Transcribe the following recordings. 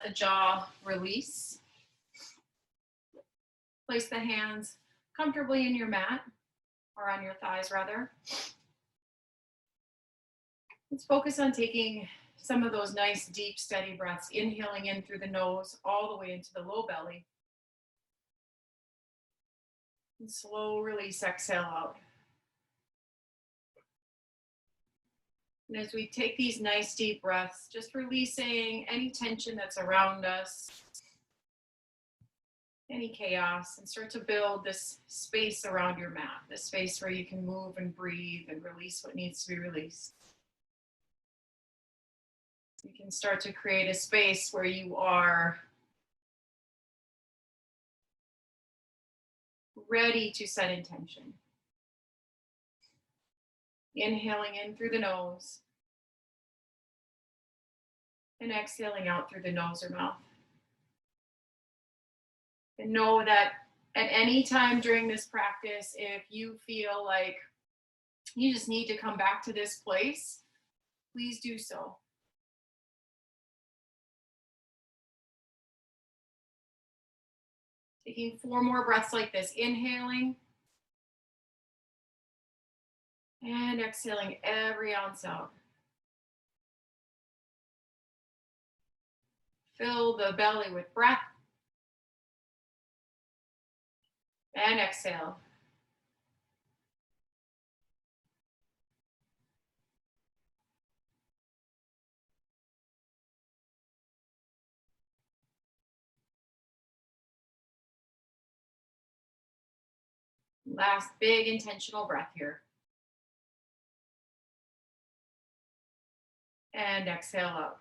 the jaw release. Place the hands comfortably in your mat, or on your thighs rather. Let's focus on taking some of those nice, deep, steady breaths, inhaling in through the nose, all the way into the low belly. And slow release, exhale out. And as we take these nice, deep breaths, just releasing any tension that's around us, any chaos, and start to build this space around your mat, this space where you can move and breathe and release what needs to be released. You can start to create a space where you are ready to set intention. Inhaling in through the nose and exhaling out through the nose or mouth. And know that at any time during this practice, if you feel like you just need to come back to this place, please do so. Taking 4 more breaths like this, inhaling and exhaling every ounce out. Fill the belly with breath and exhale. Last big intentional breath here. And exhale out.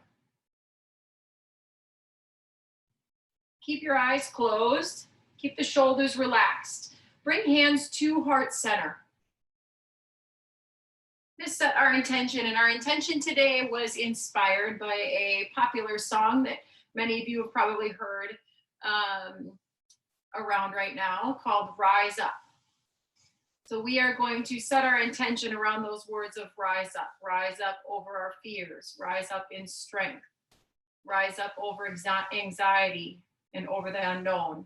Keep your eyes closed. Keep the shoulders relaxed. Bring hands to heart center. Just set our intention, and our intention today was inspired by a popular song that many of you have probably heard around right now called Rise Up. So we are going to set our intention around those words of rise up over our fears, rise up in strength, rise up over anxiety and over the unknown,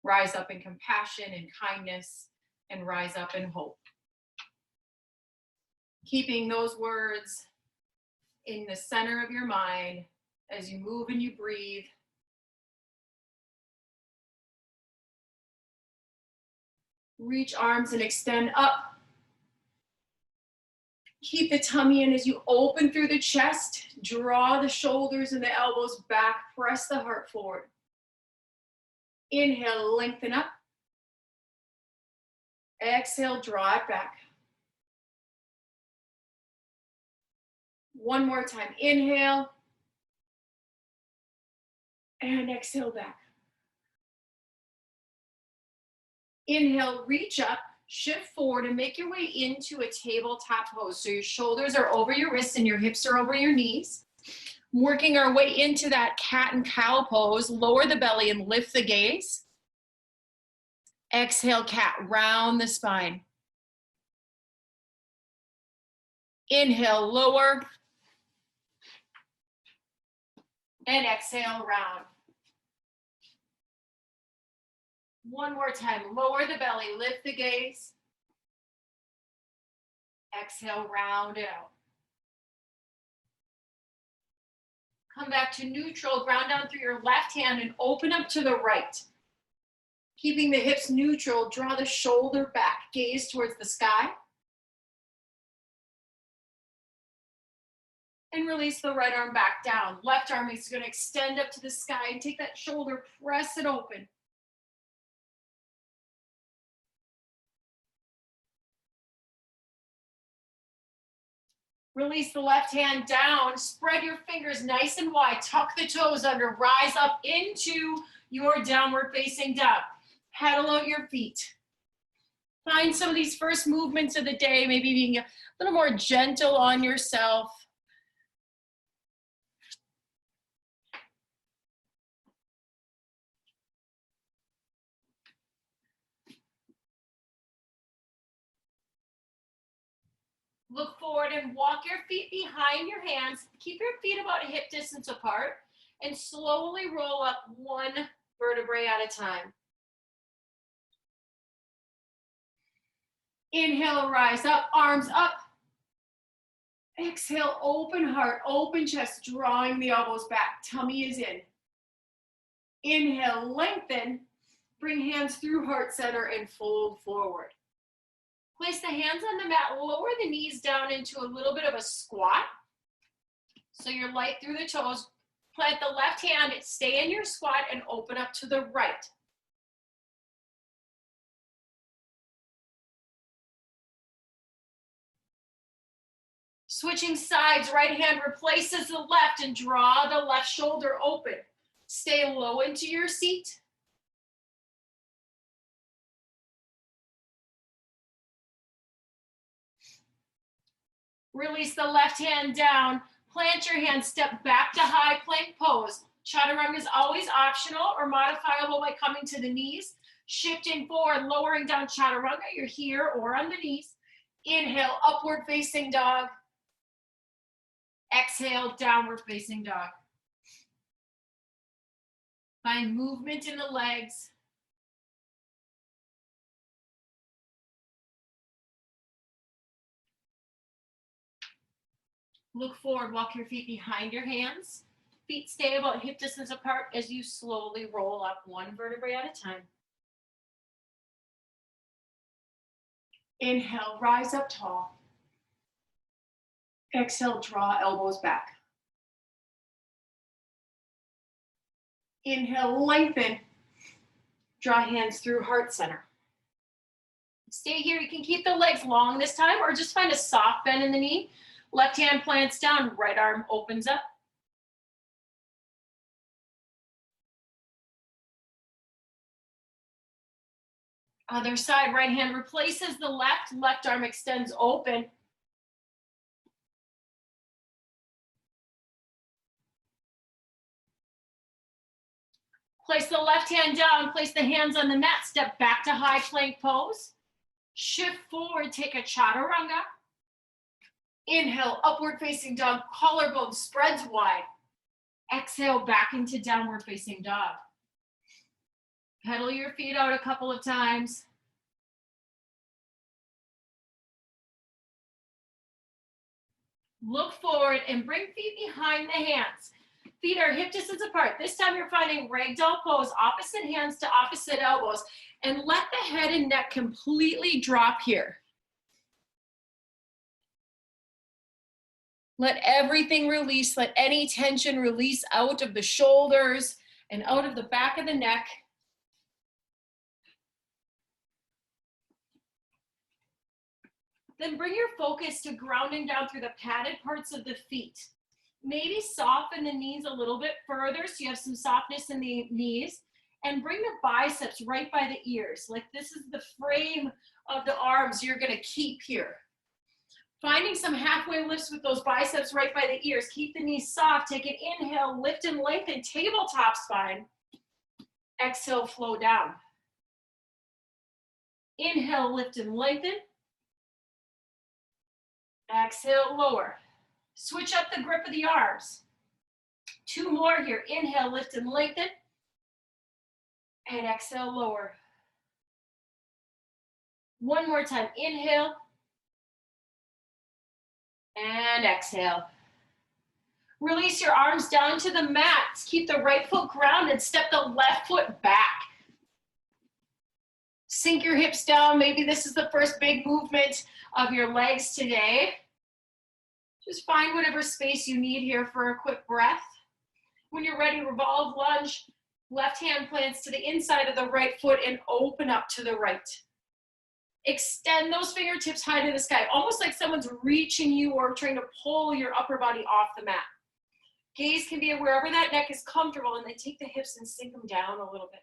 rise up in compassion and kindness, and rise up in hope. Keeping those words in the center of your mind as you move and you breathe. Reach arms and extend up. Keep the tummy in as you open through the chest. Draw the shoulders and the elbows back. Press the heart forward. Inhale, lengthen up. Exhale, draw it back. One more time. Inhale. And exhale back. Inhale, reach up, shift forward, and make your way into a tabletop pose. So your shoulders are over your wrists and your hips are over your knees. Working our way into that cat and cow pose. Lower the belly and lift the gaze. Exhale, cat, round the spine. Inhale, lower. And exhale, round. One more time, lower the belly, lift the gaze. Exhale, round it out. Come back to neutral, ground down through your left hand and open up to the right. Keeping the hips neutral, draw the shoulder back, gaze towards the sky. And release the right arm back down. Left arm is going to extend up to the sky and take that shoulder, press it open. Release the left hand down, spread your fingers nice and wide, tuck the toes under, rise up into your downward facing dog. Paddle out your feet. Find some of these first movements of the day, maybe being a little more gentle on yourself. Look forward and walk your feet behind your hands. Keep your feet about a hip distance apart. and slowly roll up one vertebrae at a time. Inhale, rise up, arms up. Exhale, open heart, open chest, drawing the elbows back. Tummy is in. Inhale, lengthen. Bring hands through heart center and fold forward. Place the hands on the mat, lower the knees down into a little bit of a squat. So you're light through the toes. Plant the left hand, stay in your squat, and open up to the right. Switching sides, right hand replaces the left and draw the left shoulder open. Stay low into your seat. Release the left hand down. Plant your hand, step back to high plank pose. Chaturanga is always optional or modifiable by coming to the knees. Shifting forward, lowering down chaturanga. You're here or on the knees. Inhale, upward facing dog. Exhale, downward facing dog. Find movement in the legs. Look forward, walk your feet behind your hands. Feet stay about hip distance apart as you slowly roll up one vertebrae at a time. Inhale, rise up tall. Exhale, draw elbows back. Inhale, lengthen. Draw hands through heart center. Stay here. You can keep the legs long this time or just find a soft bend in the knee. Left hand plants down, right arm opens up. Other side, right hand replaces the left, left arm extends open. Place the left hand down, place the hands on the mat, step back to high plank pose. Shift forward, take a chaturanga. Inhale, upward facing dog, collarbone spreads wide. Exhale, back into downward facing dog. Pedal your feet out a couple of times. Look forward and bring feet behind the hands. Feet are hip distance apart. This time you're finding ragdoll pose, opposite hands to opposite elbows, and let the head and neck completely drop here. Let everything release. Let any tension release out of the shoulders and out of the back of the neck. Then bring your focus to grounding down through the padded parts of the feet. Maybe soften the knees a little bit further so you have some softness in the knees. And bring the biceps right by the ears. Like this is the frame of the arms you're gonna keep here. Finding some halfway lifts with those biceps right by the ears. Keep the knees soft. Take an inhale, lift and lengthen, tabletop spine. Exhale, flow down. Inhale, lift and lengthen. Exhale, lower. Switch up the grip of the arms. Two more here. Inhale, lift and lengthen. And exhale, lower. One more time. Inhale. And exhale. Release your arms down to the mat. Keep the right foot grounded. Step the left foot back. Sink your hips down. Maybe this is the first big movement of your legs today. Just find whatever space you need here for a quick breath. When you're ready, revolve lunge. Left hand plants to the inside of the right foot and open up to the right. Extend those fingertips high to the sky, almost like someone's reaching you or trying to pull your upper body off the mat. Gaze can be wherever that neck is comfortable, and then take the hips and sink them down a little bit.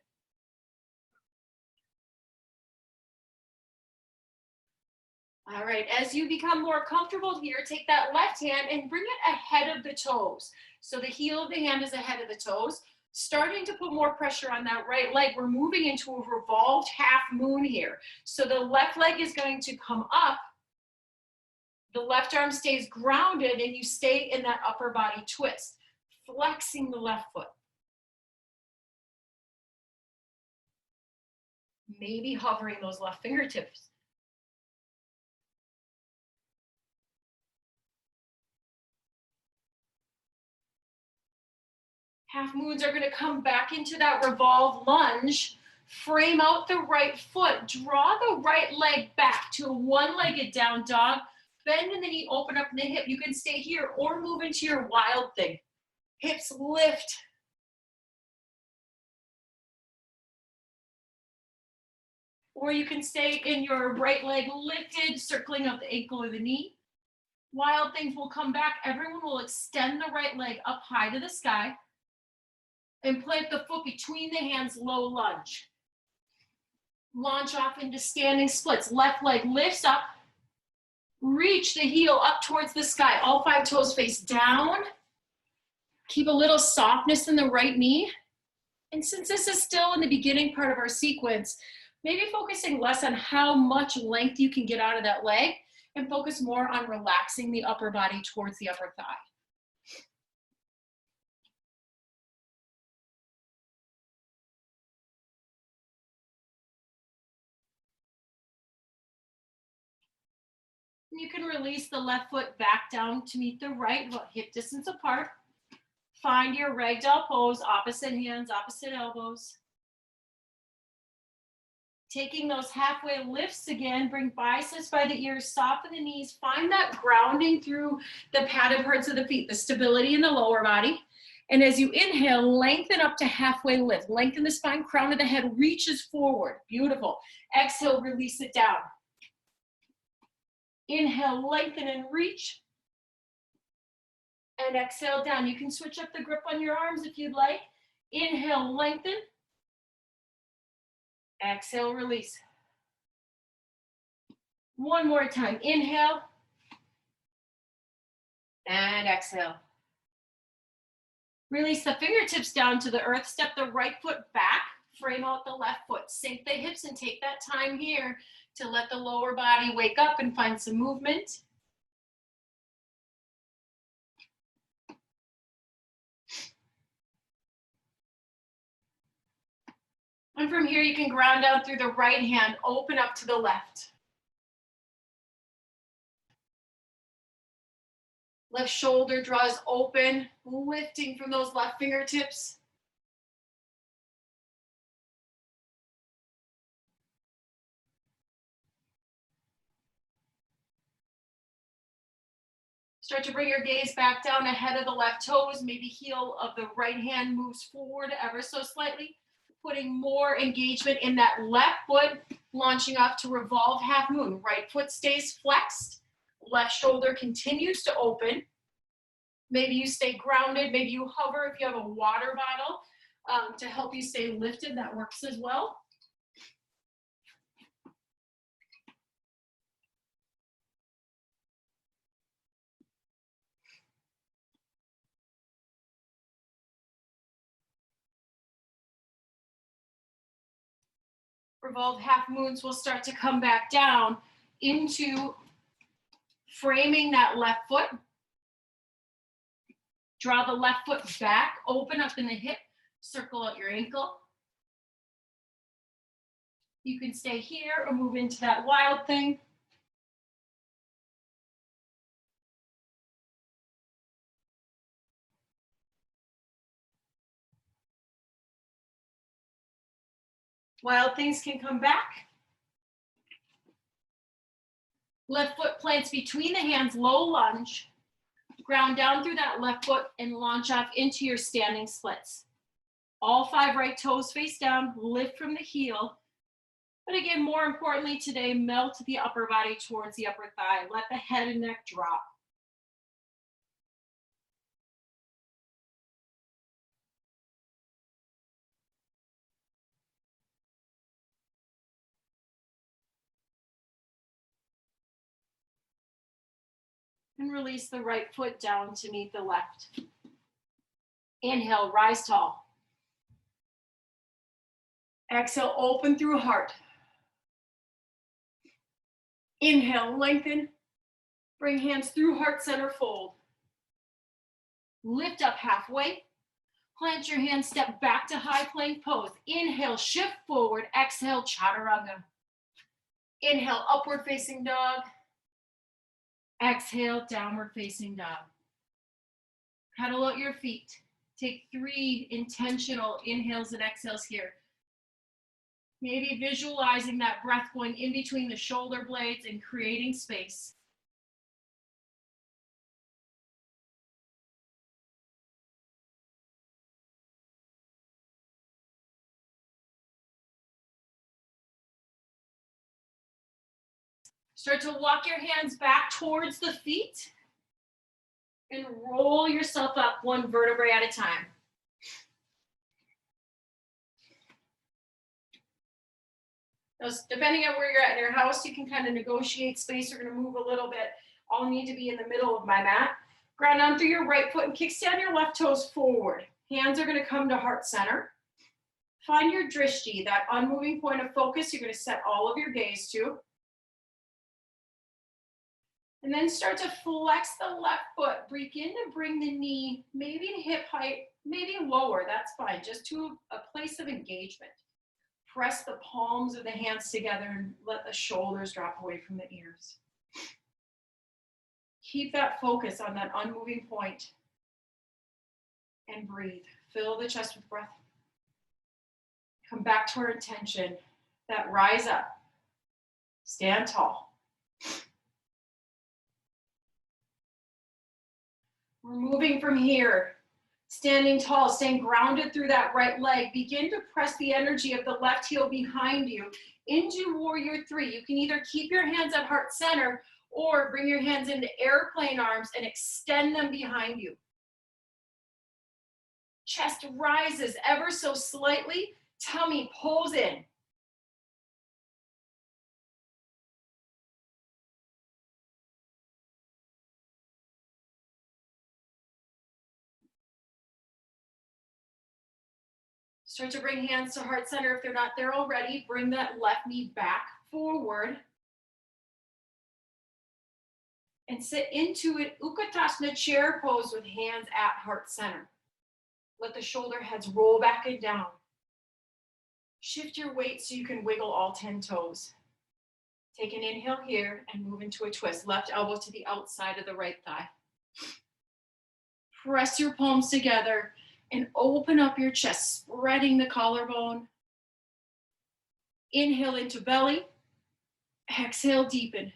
All right, as you become more comfortable here, take that left hand and bring it ahead of the toes. So the heel of the hand is ahead of the toes. Starting to put more pressure on that right leg. We're moving into a revolved half moon here. So the left leg is going to come up. The left arm stays grounded and you stay in that upper body twist. flexing the left foot. Maybe hovering those left fingertips. Half moons are going to come back into that revolve lunge. Frame out the right foot. Draw the right leg back to a one-legged down dog. Bend in the knee, open up in the hip. You can stay here or move into your wild thing. Hips lift. Or you can stay in your right leg lifted, circling up the ankle or the knee. Wild things will come back. Everyone will extend the right leg up high to the sky and plant the foot between the hands, low lunge. Launch off into standing splits. Left leg lifts up. Reach the heel up towards the sky. All 5 toes face down. Keep a little softness in the right knee. And since this is still in the beginning part of our sequence, maybe focusing less on how much length you can get out of that leg and focus more on relaxing the upper body towards the upper thigh. You can release the left foot back down to meet the right, about hip distance apart. Find your ragdoll pose, opposite hands, opposite elbows. Taking those halfway lifts again, bring biceps by the ears, soften the knees, find that grounding through the padded parts of the feet, the stability in the lower body. And as you inhale, lengthen up to halfway lift. Lengthen the spine, crown of the head reaches forward. Beautiful. Exhale, release it down. Inhale, lengthen and reach. And exhale down. You can switch up the grip on your arms if you'd like. Inhale, lengthen. Exhale, release. One more time. Inhale. And exhale. Release the fingertips down to the earth. Step the right foot back. Frame out the left foot. Sink the hips and take that time here to let the lower body wake up and find some movement. And from here, you can ground down through the right hand, open up to the left. Left shoulder draws open, lifting from those left fingertips. Start to bring your gaze back down ahead of the left toes. Maybe heel of the right hand moves forward ever so slightly. Putting more engagement in that left foot, launching off to revolve half moon. Right foot stays flexed. Left shoulder continues to open. Maybe you stay grounded. Maybe you hover if you have a water bottle to help you stay lifted. That works as well. Revolve half moons will start to come back down into framing that left foot. Draw the left foot back, open up in the hip, circle out your ankle. You can stay here or move into that wild thing. Wild things can come back. Left foot plants between the hands, low lunge. Ground down through that left foot and launch off into your standing splits. All 5 right toes face down, lift from the heel. But again, more importantly today, melt the upper body towards the upper thigh. Let the head and neck drop. And release the right foot down to meet the left. Inhale, rise tall. Exhale, open through heart. Inhale, lengthen. Bring hands through heart center fold. Lift up halfway. Plant your hands, step back to high plank pose. Inhale, shift forward. Exhale, chaturanga. Inhale, upward facing dog. Exhale, downward facing dog. Pedal out your feet. Take 3 intentional inhales and exhales here. Maybe visualizing that breath going in between the shoulder blades and creating space. Start to walk your hands back towards the feet and roll yourself up 1 vertebrae at a time. Now, depending on where you're at in your house, you can kind of negotiate space. You're going to move a little bit. I'll need to be in the middle of my mat. Ground on through your right foot and kickstand your left toes forward. Hands are going to come to heart center. Find your drishti, that unmoving point of focus. You're going to set all of your gaze to. And then start to flex the left foot. Begin to bring the knee maybe to hip height, maybe lower, that's fine, just to a place of engagement. Press the palms of the hands together and let the shoulders drop away from the ears. Keep that focus on that unmoving point and breathe. Fill the chest with breath. Come back to our intention, that rise up, stand tall. We're moving from here, standing tall, staying grounded through that right leg. Begin to press the energy of the left heel behind you into warrior 3. You can either keep your hands at heart center or bring your hands into airplane arms and extend them behind you. Chest rises ever so slightly. Tummy pulls in. Start to bring hands to heart center. If they're not there already, bring that left knee back forward. And sit into an Utkatasana chair pose with hands at heart center. Let the shoulder heads roll back and down. Shift your weight so you can wiggle all 10 toes. Take an inhale here and move into a twist. Left elbow to the outside of the right thigh. Press your palms together and open up your chest, spreading the collarbone. Inhale into belly. Exhale, deepen.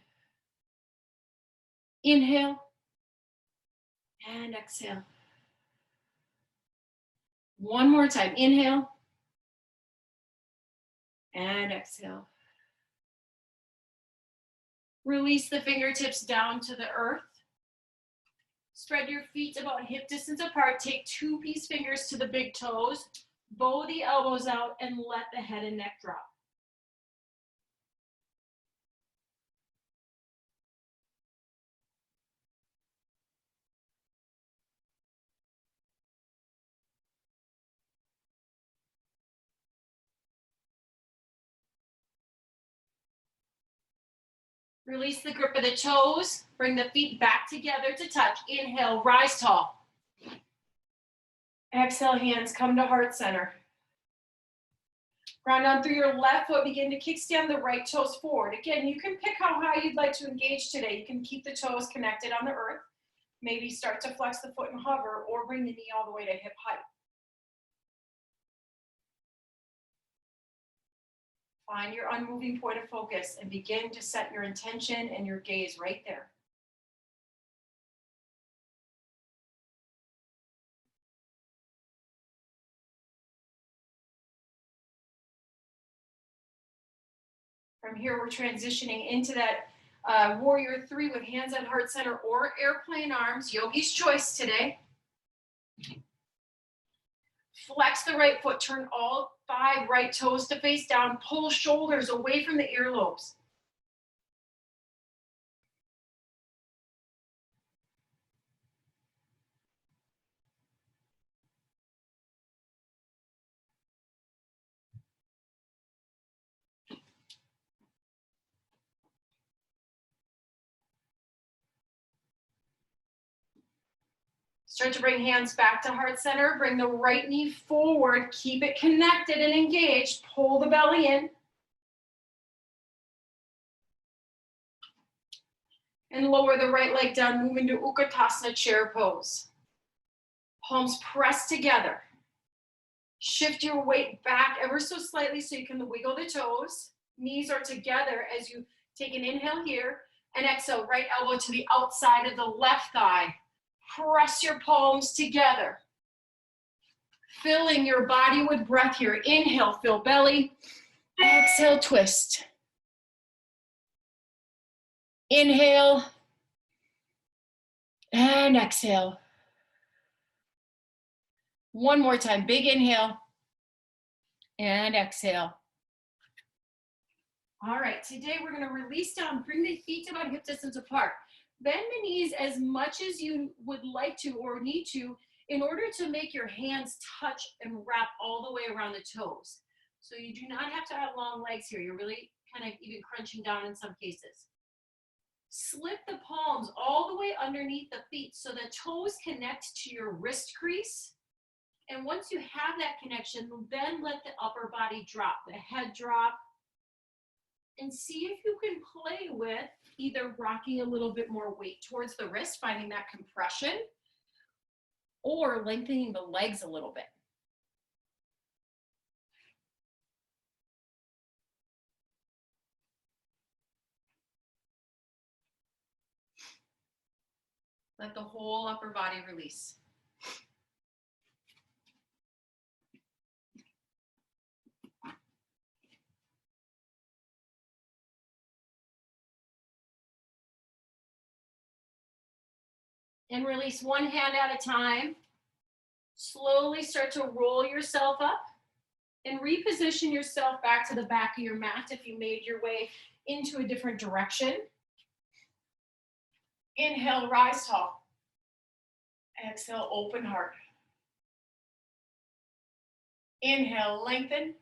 Inhale and exhale. One more time. Inhale and exhale. Release the fingertips down to the earth. Spread your feet about hip distance apart. Take 2 peace fingers to the big toes. Bow the elbows out and let the head and neck drop. Release the grip of the toes. Bring the feet back together to touch. Inhale, rise tall. Exhale, hands come to heart center. Ground on through your left foot. Begin to kickstand the right toes forward. Again, you can pick how high you'd like to engage today. You can keep the toes connected on the earth. Maybe start to flex the foot and hover, or bring the knee all the way to hip height. Find your unmoving point of focus and begin to set your intention and your gaze right there. From here, we're transitioning into that warrior 3 with hands at heart center or airplane arms. Yogi's choice today. Flex the right foot, turn all 5 right toes to face down, pull shoulders away from the earlobes. Start to bring hands back to heart center. Bring the right knee forward. Keep it connected and engaged. Pull the belly in. And lower the right leg down. Move into Utkatasana chair pose. Palms pressed together. Shift your weight back ever so slightly so you can wiggle the toes. Knees are together as you take an inhale here and exhale, right elbow to the outside of the left thigh. Press your palms together. Filling your body with breath here. Inhale, fill belly. Exhale, twist. Inhale and exhale. One more time, big inhale and exhale. All right, today we're gonna release down, bring the feet to about hip distance apart. Bend the knees as much as you would like to or need to in order to make your hands touch and wrap all the way around the toes. So you do not have to have long legs here. You're really kind of even crunching down in some cases. Slip the palms all the way underneath the feet so the toes connect to your wrist crease. And once you have that connection, then let the upper body drop, the head drop. And see if you can play with either rocking a little bit more weight towards the wrist, finding that compression, or lengthening the legs a little bit. Let the whole upper body release. And release one hand at a time. Slowly start to roll yourself up and reposition yourself back to the back of your mat if you made your way into a different direction. Inhale, rise tall. Exhale, open heart. Inhale, lengthen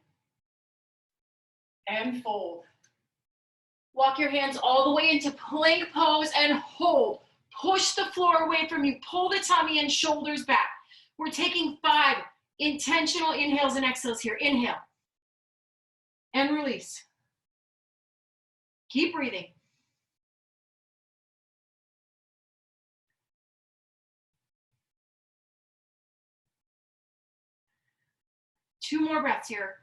and fold. Walk your hands all the way into plank pose and hold. Push the floor away from you. Pull the tummy and shoulders back. We're taking 5 intentional inhales and exhales here. Inhale and release. Keep breathing. Two more breaths here.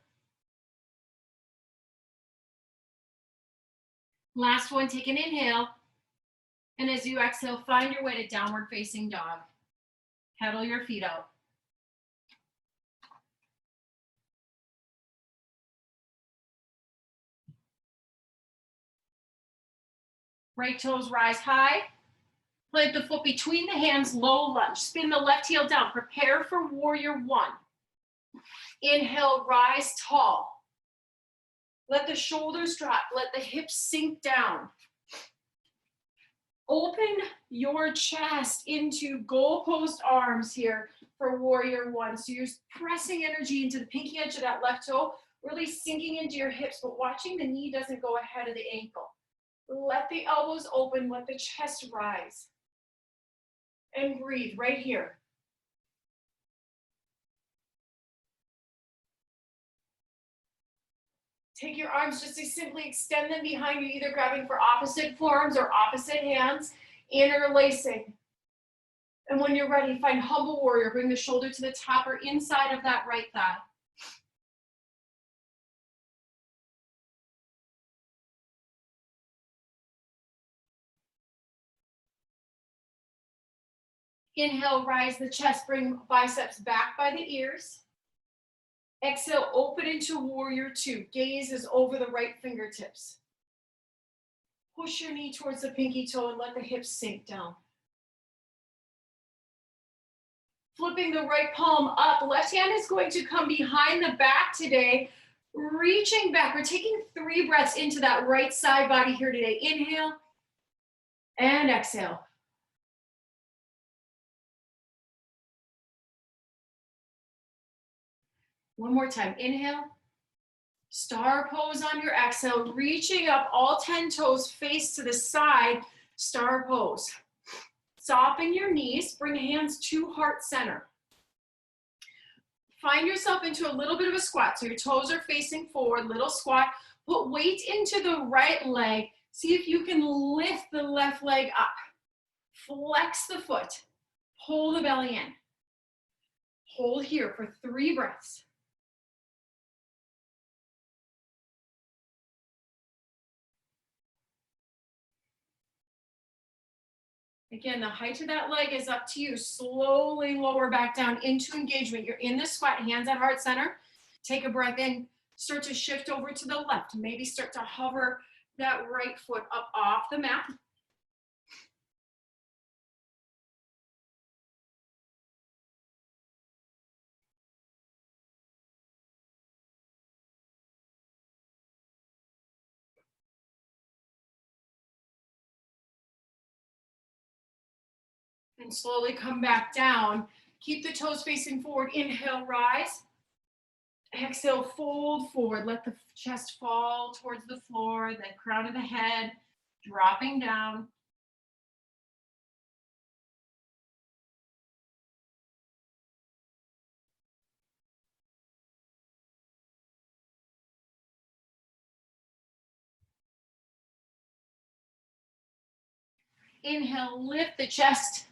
Last one, take an inhale. And as you exhale, find your way to downward facing dog. Pedal your feet out. Right toes rise high. Plant the foot between the hands, low lunge. Spin the left heel down. Prepare for warrior 1. Inhale, rise tall. Let the shoulders drop. Let the hips sink down. Open your chest into goalpost arms here for warrior 1. So you're pressing energy into the pinky edge of that left toe, really sinking into your hips, but watching the knee doesn't go ahead of the ankle. Let the elbows open, let the chest rise. And breathe right here. Take your arms, just to simply extend them behind you, either grabbing for opposite forearms or opposite hands, interlacing. And when you're ready, find humble warrior. Bring the shoulder to the top or inside of that right thigh. Inhale, rise the chest, bring biceps back by the ears. Exhale, open into warrior 2. Gaze is over the right fingertips. Push your knee towards the pinky toe and let the hips sink down. Flipping the right palm up. Left hand is going to come behind the back today. Reaching back. We're taking 3 breaths into that right side body here today. Inhale and exhale. One more time. Inhale. Star pose on your exhale. Reaching up, all 10 toes face to the side. Star pose. Soften your knees, bring hands to heart center. Find yourself into a little bit of a squat. So your toes are facing forward, little squat. Put weight into the right leg. See if you can lift the left leg up. Flex the foot. Pull the belly in. Hold here for 3 breaths. Again, the height of that leg is up to you. Slowly lower back down into engagement. You're in the squat, hands at heart center. Take a breath in. Start to shift over to the left. Maybe start to hover that right foot up off the mat. And slowly come back down. Keep the toes facing forward. Inhale, rise. Exhale, fold forward. Let the chest fall towards the floor, then crown of the head, dropping down. Inhale, lift the chest.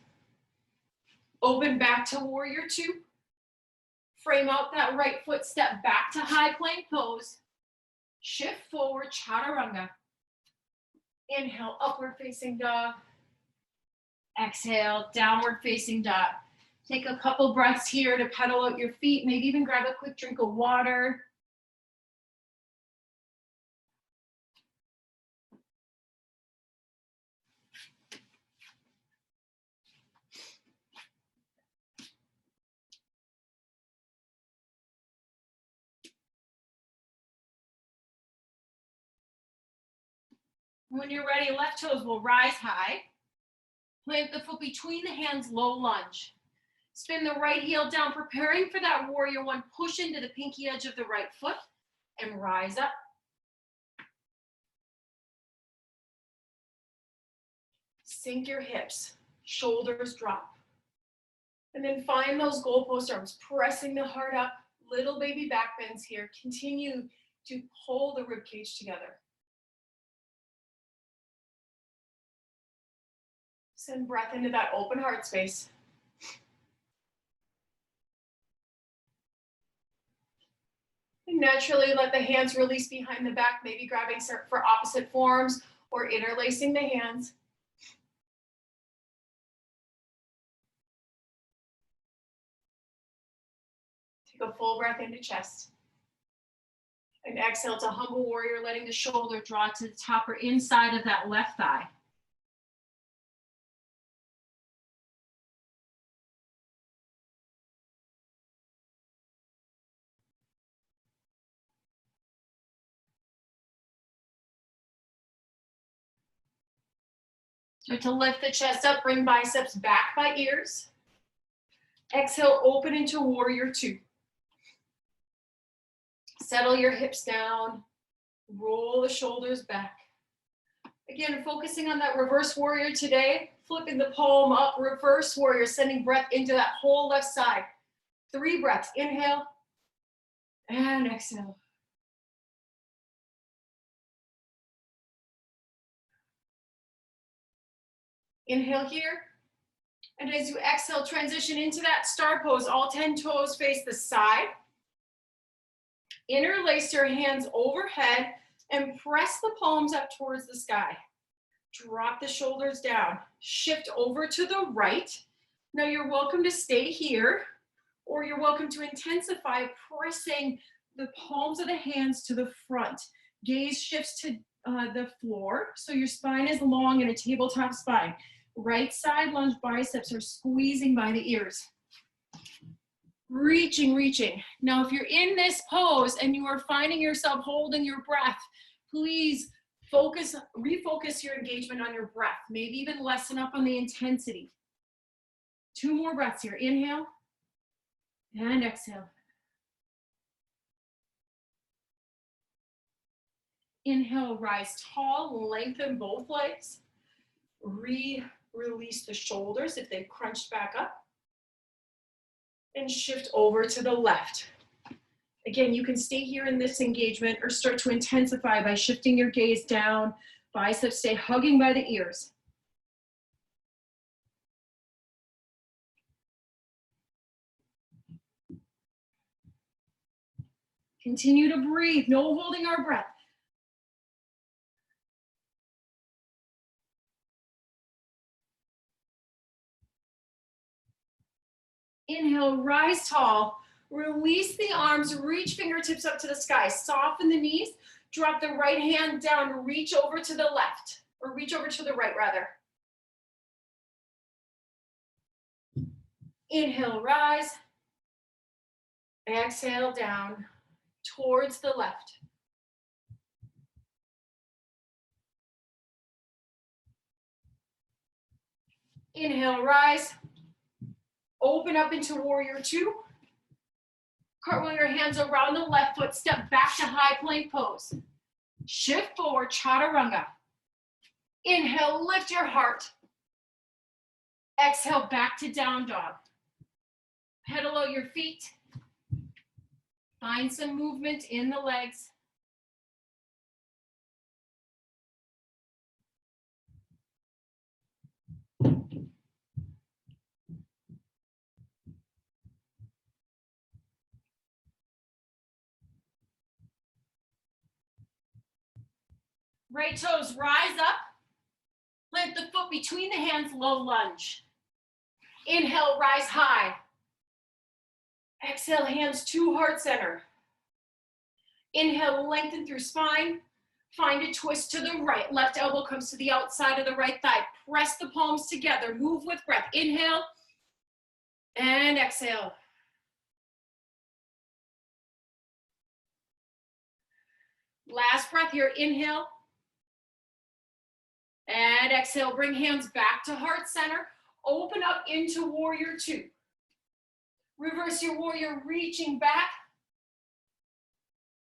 Open back to warrior 2. Frame out that right foot, step back to high plank pose. Shift forward, chaturanga. Inhale, upward facing dog. Exhale, downward facing dog. Take a couple breaths here to pedal out your feet. Maybe even grab a quick drink of water. When you're ready, left toes will rise high. Plant the foot between the hands, low lunge. Spin the right heel down, preparing for that warrior 1. Push into the pinky edge of the right foot and rise up. Sink your hips, shoulders drop. And then find those goalpost arms, pressing the heart up, little baby back bends here. Continue to pull the rib cage together. Send breath into that open heart space. And naturally let the hands release behind the back, maybe grabbing for opposite forms or interlacing the hands. Take a full breath into chest. And exhale to humble warrior, letting the shoulder draw to the top or inside of that left thigh. Start to lift the chest up, bring biceps back by ears. Exhale, open into warrior 2. Settle your hips down, roll the shoulders back. Again, focusing on that reverse warrior today, flipping the palm up, reverse warrior, sending breath into that whole left side. 3 breaths, inhale and exhale. Inhale here. And as you exhale, transition into that star pose. All 10 toes face the side. Interlace your hands overhead and press the palms up towards the sky. Drop the shoulders down. Shift over to the right. Now you're welcome to stay here, or you're welcome to intensify pressing the palms of the hands to the front. Gaze shifts to the floor, so your spine is long in a tabletop spine. Right side lunge biceps are squeezing by the ears. Reaching, reaching. Now, if you're in this pose and you are finding yourself holding your breath, please refocus your engagement on your breath. Maybe even lessen up on the intensity. 2 more breaths here. Inhale and exhale. Inhale, rise tall, lengthen both legs. Release the shoulders if they've crunched back up. And shift over to the left. Again, you can stay here in this engagement or start to intensify by shifting your gaze down. Biceps stay hugging by the ears. Continue to breathe, no holding our breath. Inhale, rise tall. Release the arms, reach fingertips up to the sky. Soften the knees, drop the right hand down, reach over to the left, or reach over to the right rather. Inhale, rise. Exhale, down towards the left. Inhale, rise. Open up into warrior two. Cartwheel your hands around the left foot. Step back to high plank pose. Shift forward, chaturanga. Inhale, lift your heart. Exhale, back to down dog. Pedal out your feet. Find some movement in the legs. Right toes rise up. Plant the foot between the hands, low lunge. Inhale, rise high. Exhale, hands to heart center. Inhale, lengthen through spine. Find a twist to the right. Left elbow comes to the outside of the right thigh. Press the palms together. Move with breath. Inhale and exhale. Last breath here. Inhale and exhale. Bring hands back to heart center. Open up into warrior two. Reverse your warrior, reaching back.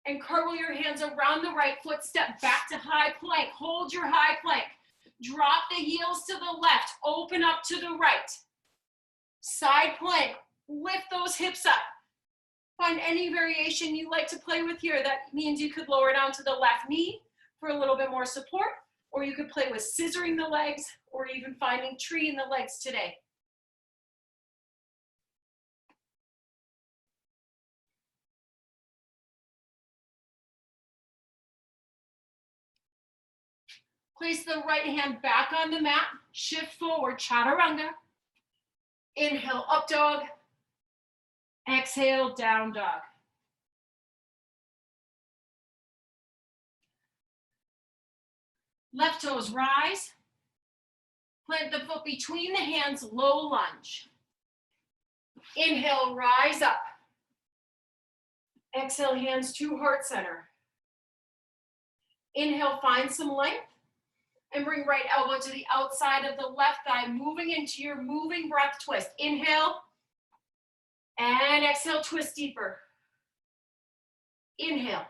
And cartwheel your hands around the right foot. Step back to high plank. Hold your high plank. Drop the heels to the left. Open up to the right. Side plank. Lift those hips up. Find any variation you like to play with here. That means you could lower down to the left knee for a little bit more support, or you could play with scissoring the legs, or even finding tree in the legs today. Place the right hand back on the mat. Shift forward, chaturanga. Inhale, up dog. Exhale, down dog. Left toes rise. Plant the foot between the hands, low lunge. Inhale, rise up. Exhale, hands to heart center. Inhale, find some length. And bring right elbow to the outside of the left thigh, moving into your moving breath twist. Inhale, and exhale, twist deeper. Inhale.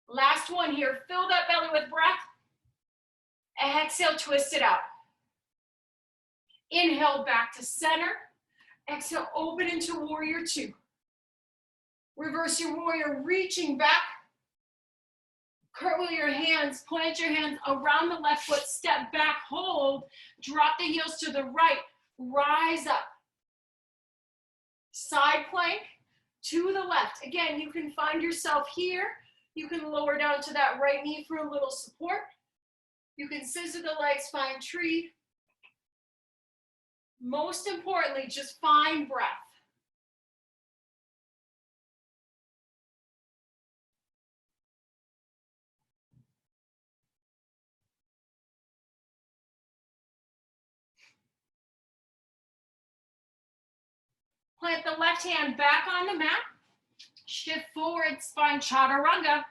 Last one here, fill that belly with breath. Exhale, twist it out. Inhale, back to center. Exhale, open into warrior two. Reverse your warrior, reaching back. Cartwheel your hands, plant your hands around the left foot, step back, hold, drop the heels to the right, rise up. Side plank to the left. Again, you can find yourself here. You can lower down to that right knee for a little support. You can scissor the legs, find tree. Most importantly, just find breath. Plant the left hand back on the mat. Shift forward, spine chaturanga.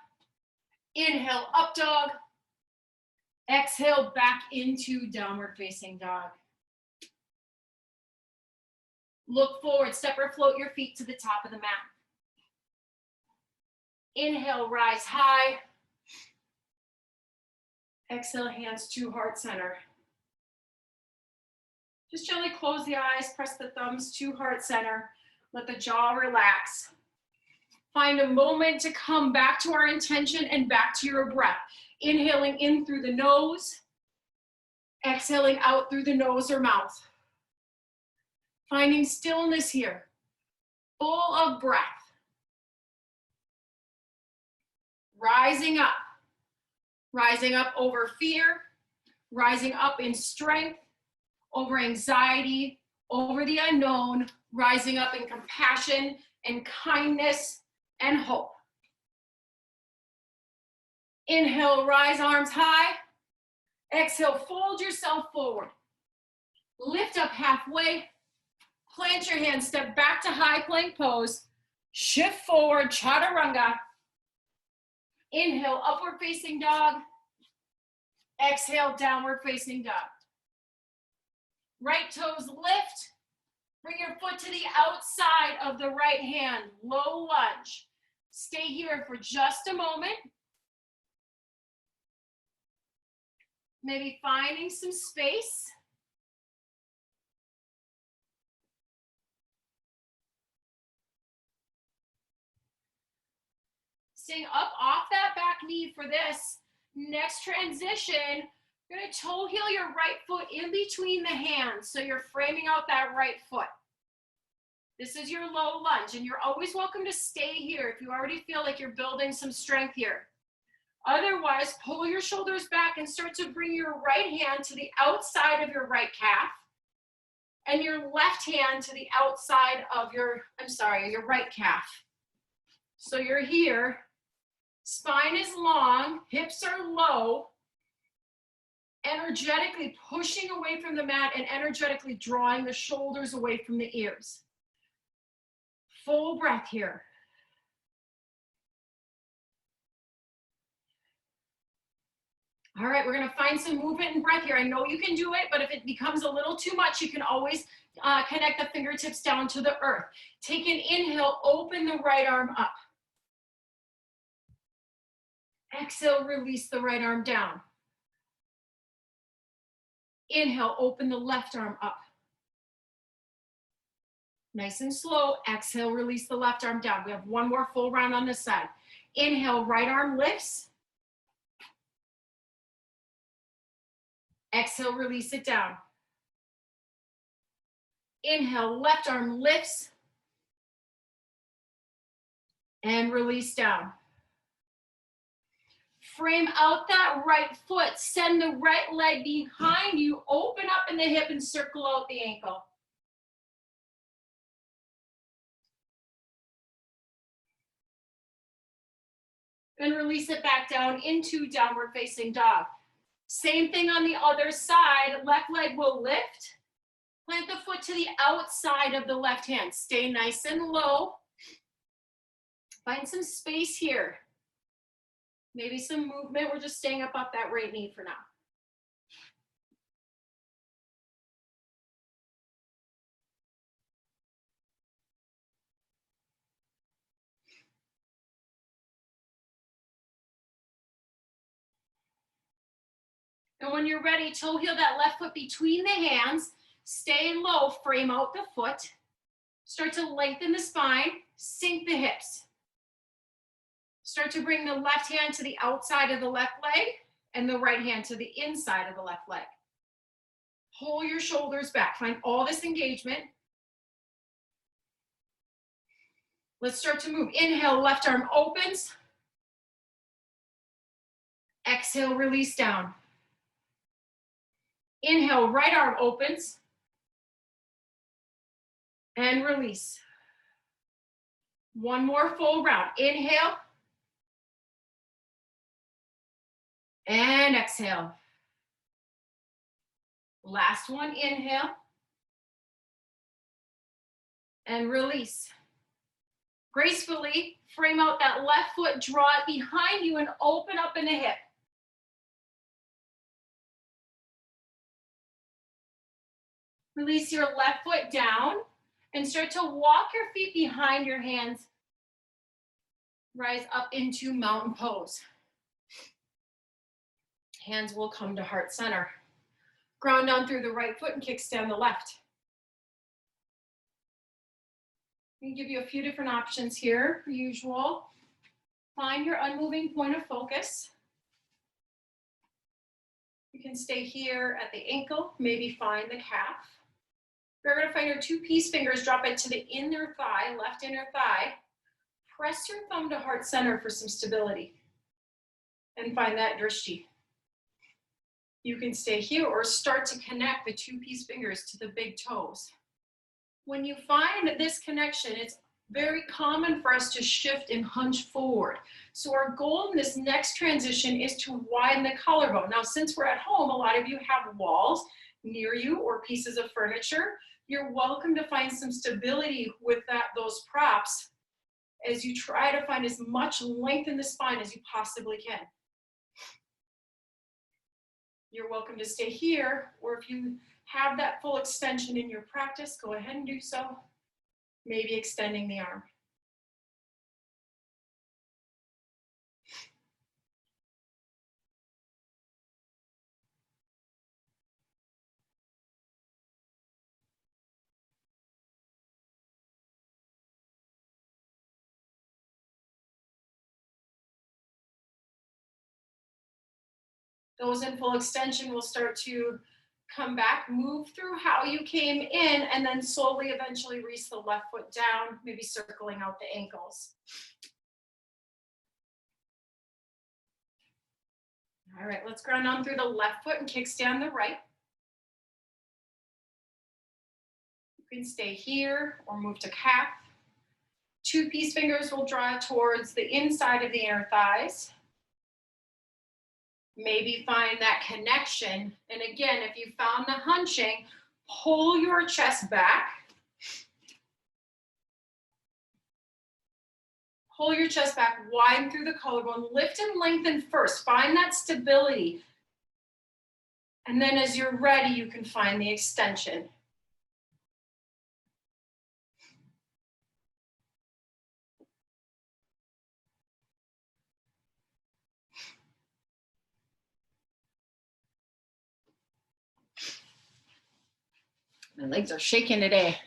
Inhale, up dog. Exhale, back into downward facing dog. Look forward, step or float your feet to the top of the mat. Inhale, rise high. Exhale, hands to heart center. Just gently close the eyes, press the thumbs to heart center. Let the jaw relax. Find a moment to come back to our intention and back to your breath. Inhaling in through the nose, exhaling out through the nose or mouth. Finding stillness here, full of breath. Rising up over fear, rising up in strength, over anxiety, over the unknown, rising up in compassion and kindness and hope. Inhale, rise arms high. Exhale, fold yourself forward. Lift up halfway. Plant your hands, step back to high plank pose. Shift forward, chaturanga. Inhale, upward facing dog. Exhale, downward facing dog. Right toes lift. Bring your foot to the outside of the right hand. Low lunge. Stay here for just a moment. Maybe finding some space. Staying up off that back knee for this next transition. You're going to toe heel your right foot in between the hands. So you're framing out that right foot. This is your low lunge, and you're always welcome to stay here if you already feel like you're building some strength here. Otherwise, pull your shoulders back and start to bring your right hand to the outside of your right calf and your left hand to the outside of your right calf. So you're here, spine is long, hips are low, energetically pushing away from the mat and energetically drawing the shoulders away from the ears. Full breath here. All right, we're gonna find some movement and breath here. I know you can do it, but if it becomes a little too much, you can always connect the fingertips down to the earth. Take an inhale, open the right arm up. Exhale, release the right arm down. Inhale, open the left arm up. Nice and slow. Exhale, release the left arm down. We have one more full round on this side. Inhale, right arm lifts. Exhale, release it down. Inhale, left arm lifts. And release down. Frame out that right foot. Send the right leg behind you. Open up in the hip and circle out the ankle. And release it back down into downward facing dog. Same thing on the other side. Left leg will lift. Plant the foot to the outside of the left hand. Stay nice and low. Find some space here. Maybe some movement. We're just staying up off that right knee for now. And when you're ready, toe heel that left foot between the hands. Stay low, frame out the foot. Start to lengthen the spine, sink the hips. Start to bring the left hand to the outside of the left leg and the right hand to the inside of the left leg. Pull your shoulders back. Find all this engagement. Let's start to move. Inhale, left arm opens. Exhale, release down. Inhale, right arm opens. And release. One more full round. Inhale. And exhale. Last one, inhale. And release. Gracefully frame out that left foot, draw it behind you and open up in the hip. Release your left foot down and start to walk your feet behind your hands. Rise up into mountain pose. Hands will come to heart center. Ground down through the right foot and kickstand the left. I'm going to give you a few different options here, per usual. Find your unmoving point of focus. You can stay here at the ankle, maybe find the calf. You're going to find your two peace fingers, drop it to the inner thigh, left inner thigh. Press your thumb to heart center for some stability. And find that drishti. You can stay here or start to connect the two peace fingers to the big toes. When you find this connection, it's very common for us to shift and hunch forward. So our goal in this next transition is to widen the collarbone. Now, since we're at home, a lot of you have walls near you or pieces of furniture. You're welcome to find some stability with those props as you try to find as much length in the spine as you possibly can. You're welcome to stay here, or if you have that full extension in your practice, go ahead and do so. Maybe extending the arm. Those in full extension will start to come back, move through how you came in, and then slowly eventually reach the left foot down, maybe circling out the ankles. All right, let's ground on through the left foot and kickstand the right. You can stay here or move to calf. Two peace fingers will draw towards the inside of the inner thighs. Maybe find that connection. And again, if you found the hunching, pull your chest back. Pull your chest back, widen through the collarbone, lift and lengthen first. Find that stability. And then as you're ready, you can find the extension. My legs are shaking today.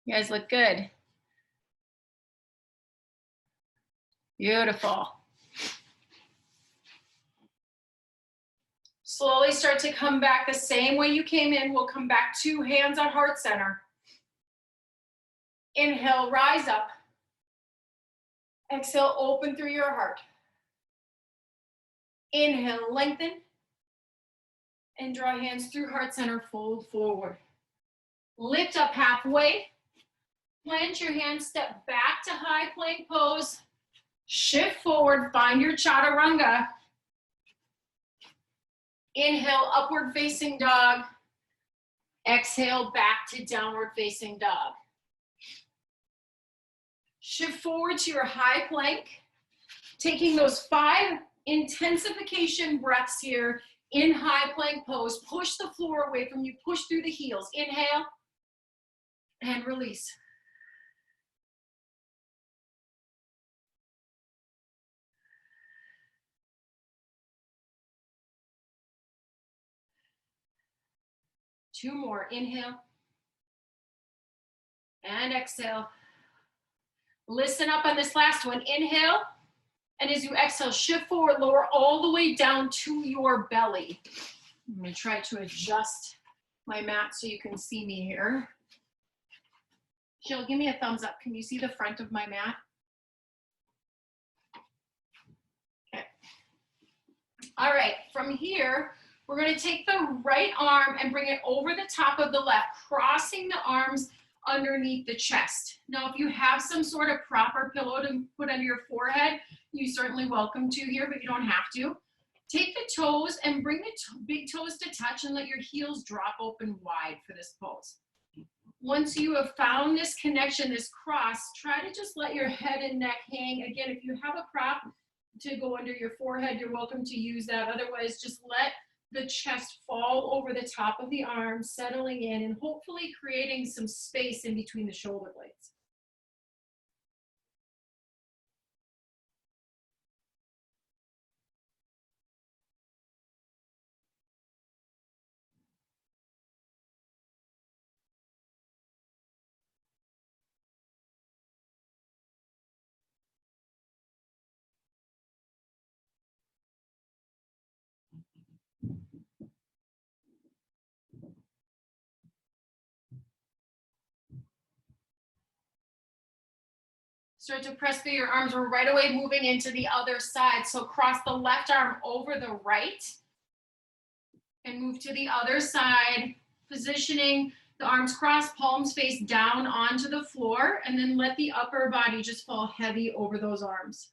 You guys look good. Beautiful. Slowly start to come back the same way you came in. We'll come back, two hands on heart center. Inhale, rise up. Exhale, open through your heart. Inhale, lengthen. And draw hands through heart center, fold forward. Lift up halfway. Plant your hands, step back to high plank pose. Shift forward, find your chaturanga. Inhale, upward facing dog. Exhale, back to downward facing dog. Shift forward to your high plank. Taking those 5 intensification breaths here in high plank pose. Push the floor away from you, push through the heels. Inhale and release. Two more. Inhale and exhale. Listen up on this last one. Inhale, and as you exhale, shift forward, lower all the way down to your belly. I'm going to try to adjust my mat so you can see me here. Jill, give me a thumbs up. Can you see the front of my mat? Okay. All right, from here, we're going to take the right arm and bring it over the top of the left, crossing the arms underneath the chest. Now, if you have some sort of proper pillow to put under your forehead, you're certainly welcome to here, but you don't have to. Take the toes and bring the big toes to touch and let your heels drop open wide for this pose. Once you have found this connection, this cross, try to just let your head and neck hang. Again, if you have a prop to go under your forehead, you're welcome to use that. Otherwise, just let the chest fall over the top of the arm, settling in and hopefully creating some space in between the shoulder blades. Start to press through your arms. We're right away moving into the other side. So cross the left arm over the right and move to the other side, positioning the arms crossed, palms face down onto the floor, and then let the upper body just fall heavy over those arms.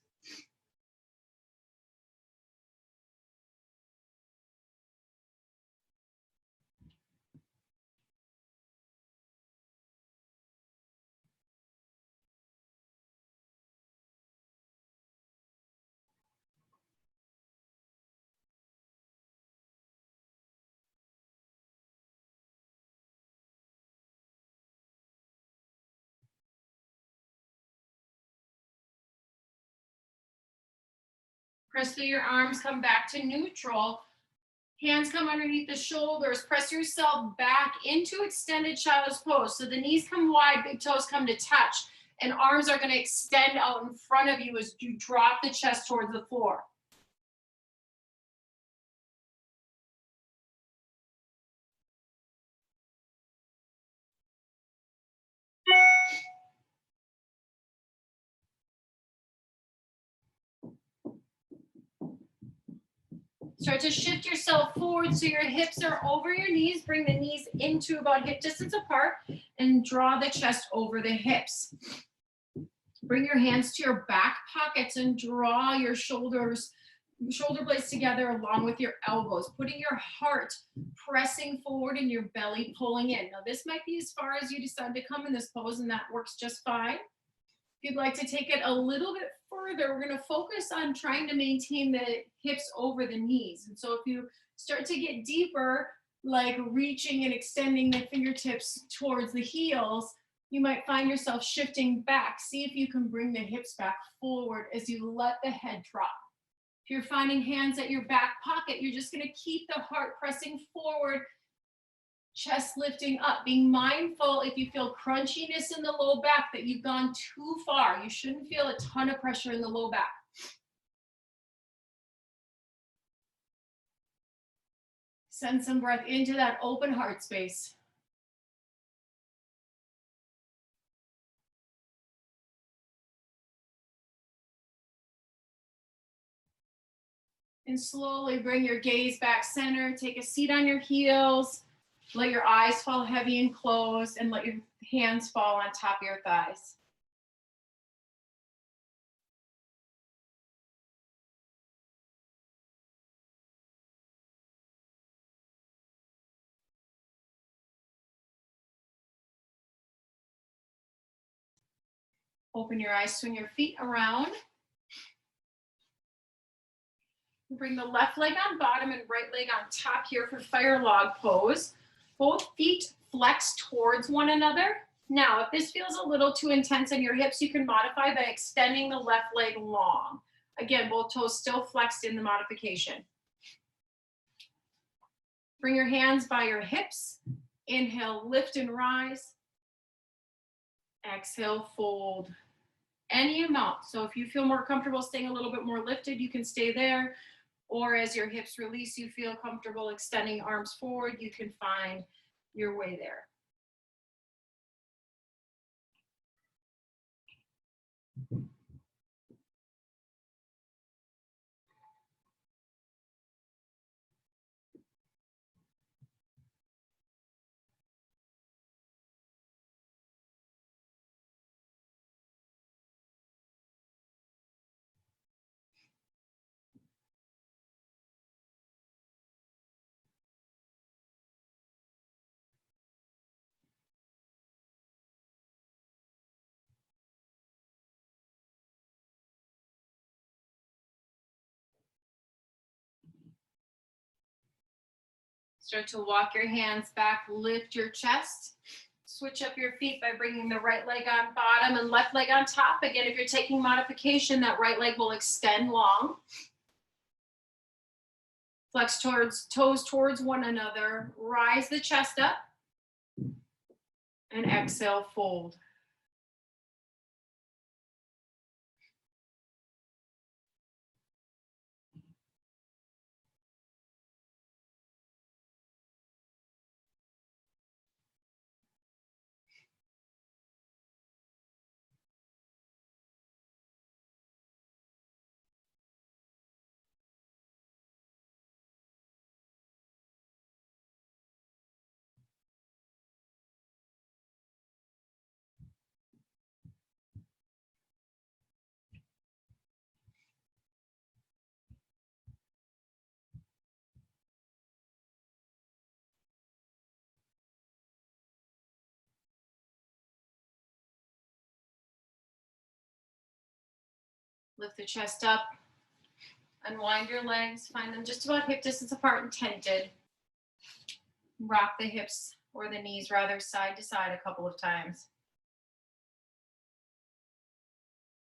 Press through your arms, come back to neutral. Hands come underneath the shoulders. Press yourself back into extended child's pose. So the knees come wide, big toes come to touch, and arms are going to extend out in front of you as you drop the chest towards the floor. Start to shift yourself forward so your hips are over your knees. Bring the knees into about hip distance apart and draw the chest over the hips. Bring your hands to your back pockets and draw your shoulder blades together along with your elbows, putting your heart pressing forward and your belly pulling in. Now this might be as far as you decide to come in this pose, and that works just fine. If you'd like to take it a little bit further, we're going to focus on trying to maintain the hips over the knees. And so if you start to get deeper, like reaching and extending the fingertips towards the heels, you might find yourself shifting back. See if you can bring the hips back forward as you let the head drop. If you're finding hands at your back pocket, you're just going to keep the heart pressing forward, chest lifting up, being mindful if you feel crunchiness in the low back that you've gone too far. You shouldn't feel a ton of pressure in the low back. Send some breath into that open heart space. And slowly bring your gaze back center. Take a seat on your heels. Let your eyes fall heavy and closed, and let your hands fall on top of your thighs. Open your eyes, swing your feet around. Bring the left leg on bottom and right leg on top here for fire log pose. Both feet flex towards one another. Now, if this feels a little too intense in your hips, you can modify by extending the left leg long. Again, both toes still flexed in the modification. Bring your hands by your hips. Inhale, lift and rise. Exhale, fold. Any amount. So if you feel more comfortable staying a little bit more lifted, you can stay there. Or as your hips release, you feel comfortable extending arms forward, you can find your way there. Start to walk your hands back, lift your chest. Switch up your feet by bringing the right leg on bottom and left leg on top. Again, if you're taking modification, that right leg will extend long. Flex toes towards one another. Rise the chest up. And exhale, fold. Lift the chest up. Unwind your legs. Find them just about hip distance apart and tented. Rock the hips or the knees rather side to side a couple of times.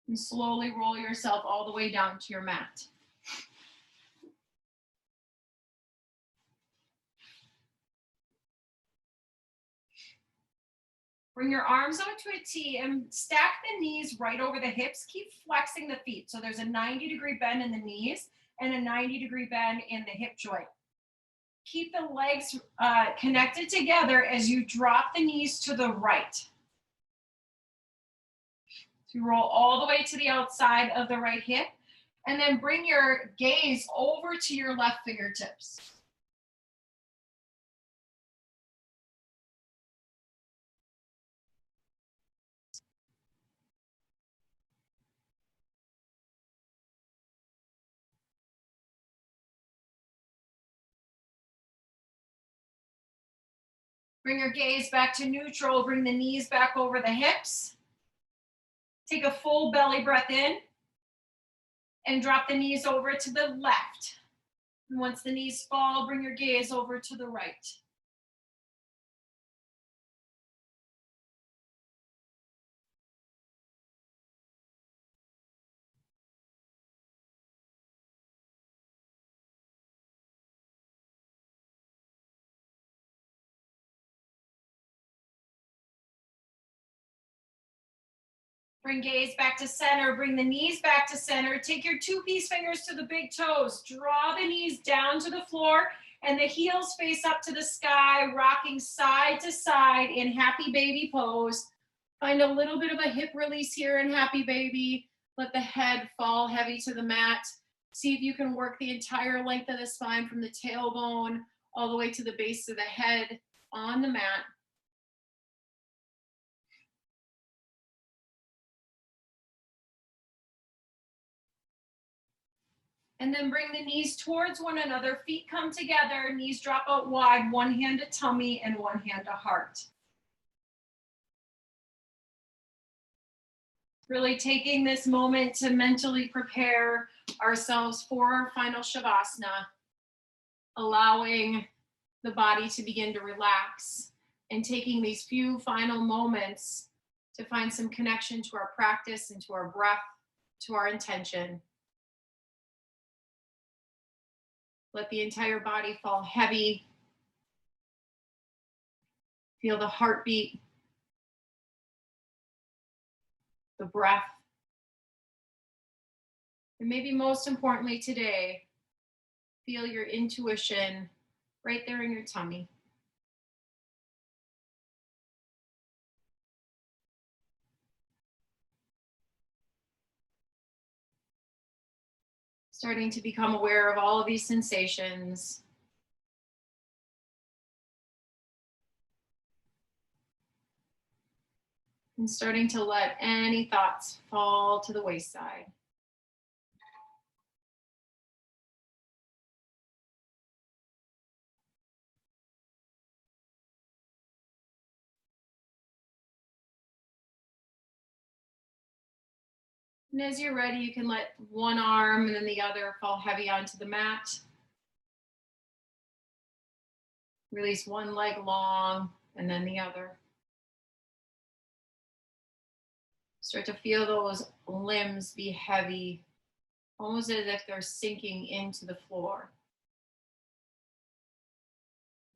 And slowly roll yourself all the way down to your mat. Bring your arms out to a T and stack the knees right over the hips. Keep flexing the feet. So there's a 90-degree bend in the knees and a 90-degree bend in the hip joint. Keep the legs connected together as you drop the knees to the right. So you roll all the way to the outside of the right hip, and then bring your gaze over to your left fingertips. Bring your gaze back to neutral. Bring the knees back over the hips. Take a full belly breath in and drop the knees over to the left. And once the knees fall, bring your gaze over to the right. Bring gaze back to center. Bring the knees back to center. Take your two peace fingers to the big toes. Draw the knees down to the floor and the heels face up to the sky, rocking side to side in happy baby pose. Find a little bit of a hip release here in happy baby. Let the head fall heavy to the mat. See if you can work the entire length of the spine from the tailbone all the way to the base of the head on the mat. And then bring the knees towards one another. Feet come together, knees drop out wide, one hand to tummy and one hand to heart. Really taking this moment to mentally prepare ourselves for our final Shavasana, allowing the body to begin to relax and taking these few final moments to find some connection to our practice and to our breath, to our intention. Let the entire body fall heavy. Feel the heartbeat, the breath, and maybe most importantly today, feel your intuition right there in your tummy. Starting to become aware of all of these sensations. And starting to let any thoughts fall to the wayside. And as you're ready, you can let one arm and then the other fall heavy onto the mat. Release one leg long and then the other. Start to feel those limbs be heavy, almost as if they're sinking into the floor.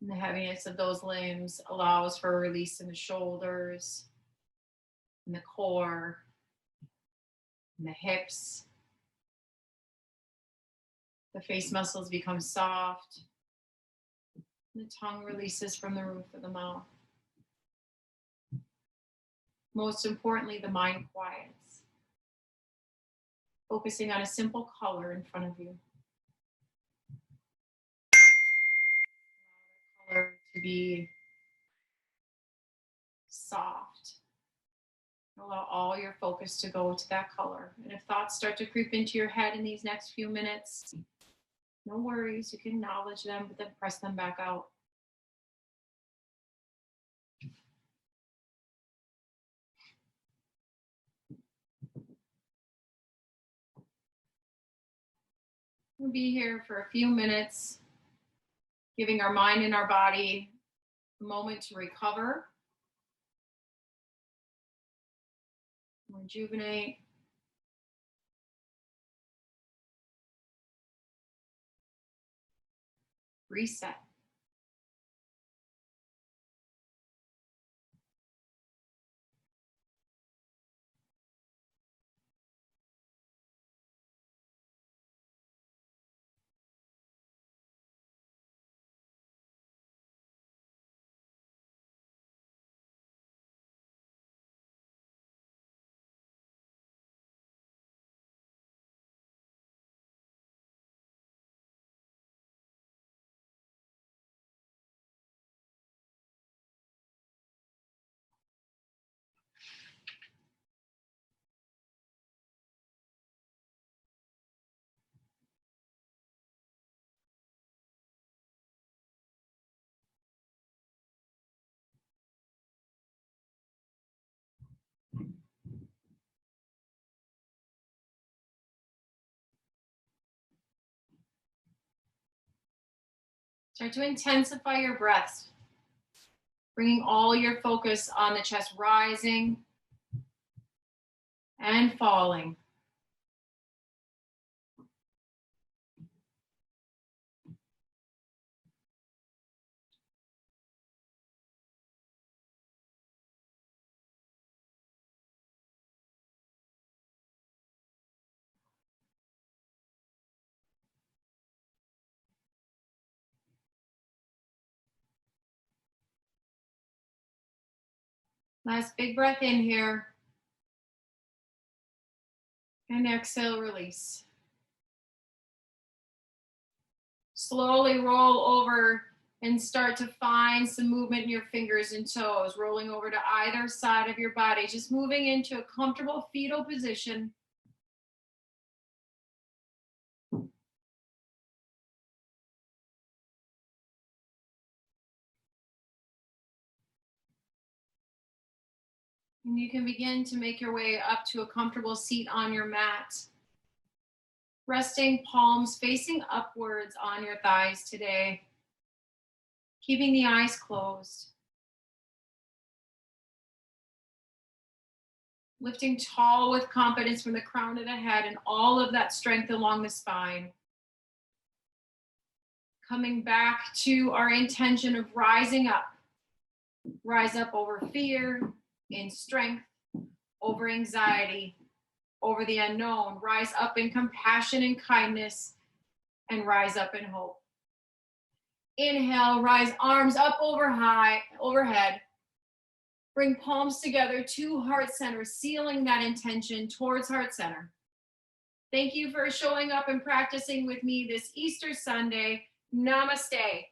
And the heaviness of those limbs allows for a release in the shoulders, in the core, in the hips. The face muscles become soft. The tongue releases from the roof of the mouth. Most importantly, the mind quiets, focusing on a simple color in front of you. Allow the color to be soft. Allow all your focus to go to that color. And if thoughts start to creep into your head in these next few minutes, no worries, you can acknowledge them, but then press them back out. We'll be here for a few minutes, giving our mind and our body a moment to recover, rejuvenate. Reset. Start to intensify your breaths, bringing all your focus on the chest rising and falling. Last big breath in here. And exhale, release. Slowly roll over and start to find some movement in your fingers and toes, rolling over to either side of your body, just moving into a comfortable fetal position. And you can begin to make your way up to a comfortable seat on your mat. Resting palms facing upwards on your thighs today. Keeping the eyes closed. Lifting tall with confidence from the crown of the head and all of that strength along the spine. Coming back to our intention of rising up. Rise up over fear, in strength, over anxiety, over the unknown. Rise up in compassion and kindness, and rise up in hope. Inhale, rise arms up overhead. Bring palms together to heart center, sealing that intention towards heart center. Thank you for showing up and practicing with me this Easter Sunday. Namaste.